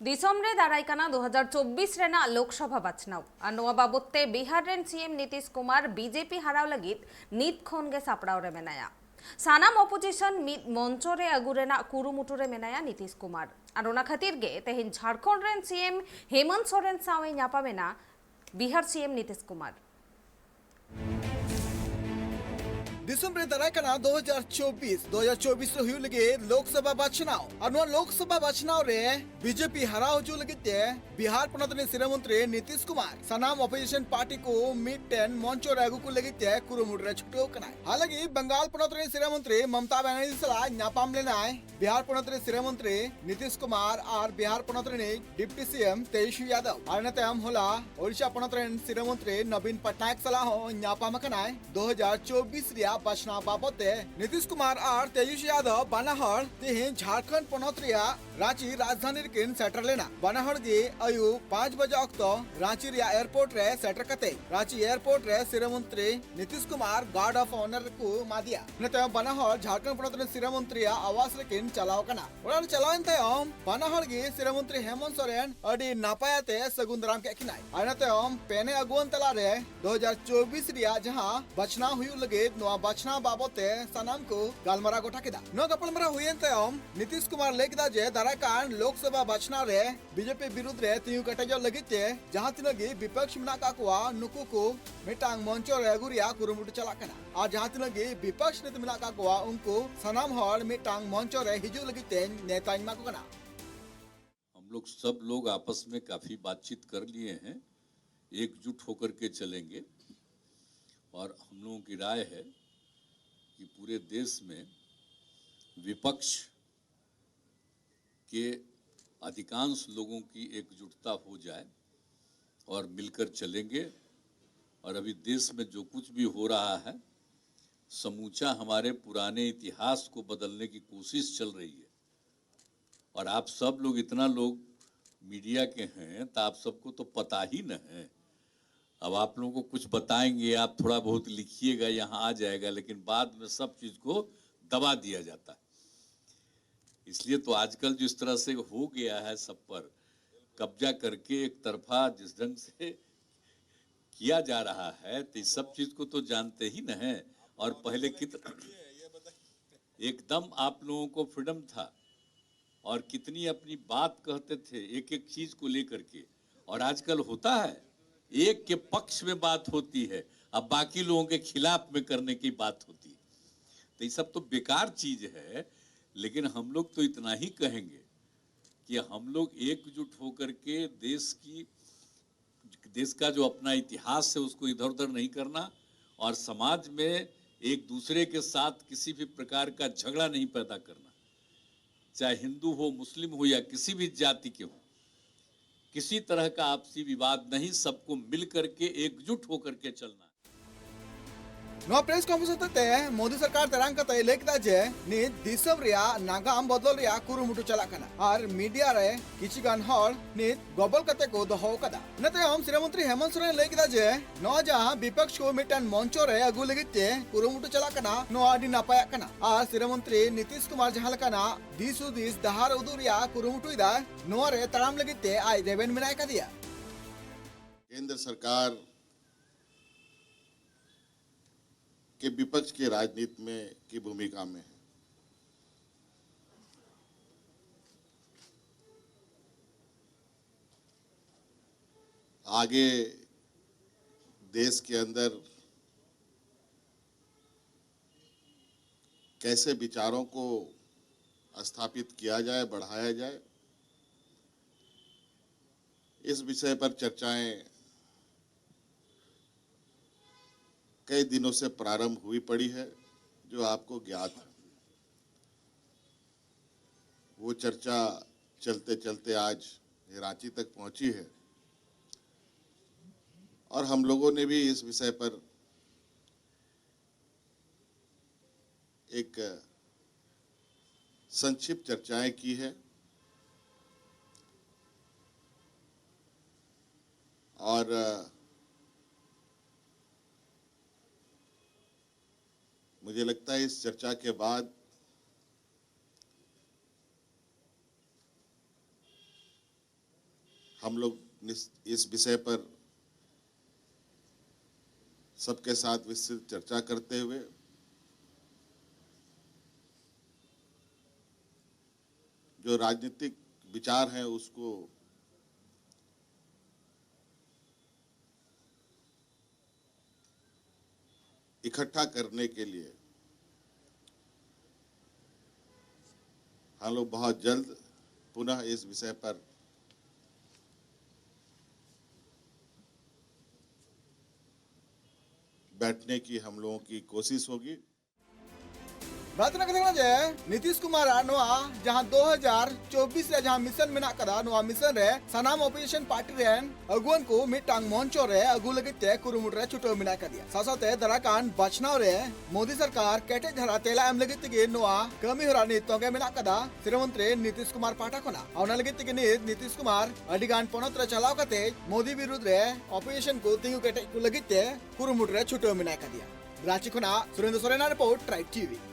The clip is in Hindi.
दिसोम रे दाराइकाना 2024 रेना लोकसभा बाचनाव और नोआ बाबते बिहार रेन सीएम नीतीश कुमार बीजेपी हराव लगित नीत खन गे सापड़ाव रे मेनाया सानाम अपोजिशन मिद मंचो रे अगु रेना कुरुमुटु रे मेनाया नीतीश कुमार और ओना खातिर गे तेहिन Jharkhand rain CM Hemant Soren Save ᱧᱟᱯᱟᱢᱮᱱᱟ Bihar CM Nitish Kumar. दिसंबर दारायकाना 2024 हुई लगे लोकसभा बाचनाव और लोकसभा बाचनाव रे बीजेपी हरा हजू लगे बिहार पनत सिरा मंत्री नीतीश कुमार सनाम अपोजिशन पार्टी को मिट्टेन मंचो रे अगु को लगे कुरुमुट रे छुटो कना। हालांकि बंगाल पनत सिरा मंत्री ममता बनर्जी सला ᱧᱟᱯᱟᱢ लेनाय बिहार पनत सिरा मंत्री नीतीश कुमार और बिहार पनत डिप्टी सीएम तेजस्वी यादव और नतम होला ओडिशा पनत सिरा मंत्री नवीन पटनायक सला हो ᱧᱟᱯᱟᱢ कनाय 2024 रिया बचना बाबते नीतीश कुमार और तेजस्वी यादव बानाहर तेहिन झारखंड पनत रांची राजधानी किन सेटर लेना बानाहर गे अयु 5 बजे अक्तो रांची रिया एयरपोर्ट रे सेटर कते रांची एयरपोर्ट रे सिरा मंत्री Nitish Kumar guard of honour को मादिया नते बानाहर झारखंड पनत सिरा मंत्री आवास रे किन चलाव कना ओरान चलावन तयम बानाहर गे सिरा मंत्री हेमंत सोरेन अडी नापायाते सगुन दाराम के खिनाय आयनतयम पेने अगुवन तला रे 2024 रिया जहां बचना हुई लगे नोआ बचना बाबते सनाम को गालमारा गोटा केदा नो गपलमरा हुयन तयम नीतीश कुमार लेकदा जे दाराकान लोकसभा बचना रे बीजेपी विरुद्ध रे तियु कटेजो लगिते जहां तिनगी विपक्ष मिना का कोआ नुकु को मिटांग मंचो रे गुरिया कुरुमुट चला कना और जहां तिनगी विपक्ष नेता मिना का कोआ उनको सनाम हर मिटांग मंचो रे हिजु लगिते नेता मा को कना। हम लोग सब लोग आपस में काफी बातचीत कर लिए हैं, एकजुट होकर के चलेंगे और हम लोगों की राय है कि पूरे देश में विपक्ष के अधिकांश लोगों की एकजुटता हो जाए और मिलकर चलेंगे। और अभी देश में जो कुछ भी हो रहा है समूचा हमारे पुराने इतिहास को बदलने की कोशिश चल रही है। और आप सब लोग इतना लोग मीडिया के हैं तो आप सबको तो पता ही न है। अब आप लोगों को कुछ बताएंगे, आप थोड़ा बहुत लिखिएगा, यहाँ आ जाएगा, लेकिन बाद में सब चीज को दबा दिया जाता है। इसलिए तो आजकल जिस तरह से हो गया है सब पर कब्जा करके एक तरफा जिस ढंग से किया जा रहा है तो इस सब चीज को तो जानते ही न है। और पहले कितना एकदम आप लोगों को फ्रीडम था और कितनी अपनी बात कहते थे एक एक चीज को लेकर के। और आजकल होता है एक के पक्ष में बात होती है, अब बाकी लोगों के खिलाफ में करने की बात होती है। तो ये सब तो बेकार चीज है। लेकिन हम लोग तो इतना ही कहेंगे कि हम लोग एकजुट होकर के देश का जो अपना इतिहास है उसको इधर उधर नहीं करना और समाज में एक दूसरे के साथ किसी भी प्रकार का झगड़ा नहीं पैदा करना, चाहे हिंदू हो, मुस्लिम हो या किसी भी जाति के हो। किसी तरह का आपसी विवाद नहीं, सबको मिल करके एकजुट होकर के चलना। नो प्रेस कॉन्फ्रेंस होते मोदी सरकार तरंग का लेकदा जे नि दिसम रिया नागाम बदल रिया कुरुमुटु चला कना और मीडिया रे किछि गान हर नि गबल कते को दहो कदा नते हम श्री मंत्री हेमंत सोरेन लेकदा जे नो जहां विपक्ष को मिटन मंचो रे अगु लगिते कुरुमुटु चला कना नो आदि नापाया कना और श्री मंत्री नीतीश कुमार जहां कना दिसु दिस दहार उदुरिया कुरुमुटु इदा नो रे तराम लगिते आई देवेन मिनाय का दिया। केंद्र सरकार के विपक्ष की राजनीति में की भूमिका में है। आगे देश के अंदर कैसे विचारों को स्थापित किया जाए, बढ़ाया जाए, इस विषय पर चर्चाएं कई दिनों से प्रारंभ हुई पड़ी है, जो आपको ज्ञात है। वो चर्चा चलते चलते आज रांची तक पहुंची है और हम लोगों ने भी इस विषय पर एक संक्षिप्त चर्चाएं की है और मुझे लगता है इस चर्चा के बाद हम लोग इस विषय पर सबके साथ विस्तृत चर्चा करते हुए जो राजनीतिक विचार हैं उसको इकट्ठा करने के लिए हम लोग बहुत जल्द पुनः इस विषय पर बैठने की हम लोगों की कोशिश होगी। बातना कथा जे नीतीश कुमार नोआ जहां 2024 रे जहां मिशन मेना कदा नोआ मिशन रे सनाम ऑपोजिशन पार्टी रेन अगुवन को मिटांग मंचो रे अगु लगिते कुरुमुट रे छुटो मेना कदिया सासाते दराकान बचनाव रे मोदी सरकार केटे धरा तेला एम लगित गे नोआ कमी हरा नि तोगे मेना कदा श्रीमंत्री नीतीश कुमार पाटा खना आवना लगित गे नीतीश कुमार अडिगान पनत रे चलाव कते मोदी विरुद्ध रे ऑपोजिशन को तिंगु केटे को लगिते कुरुमुट रे छुटो मेना कदिया रांची खना Surendra Soren report tribe TV.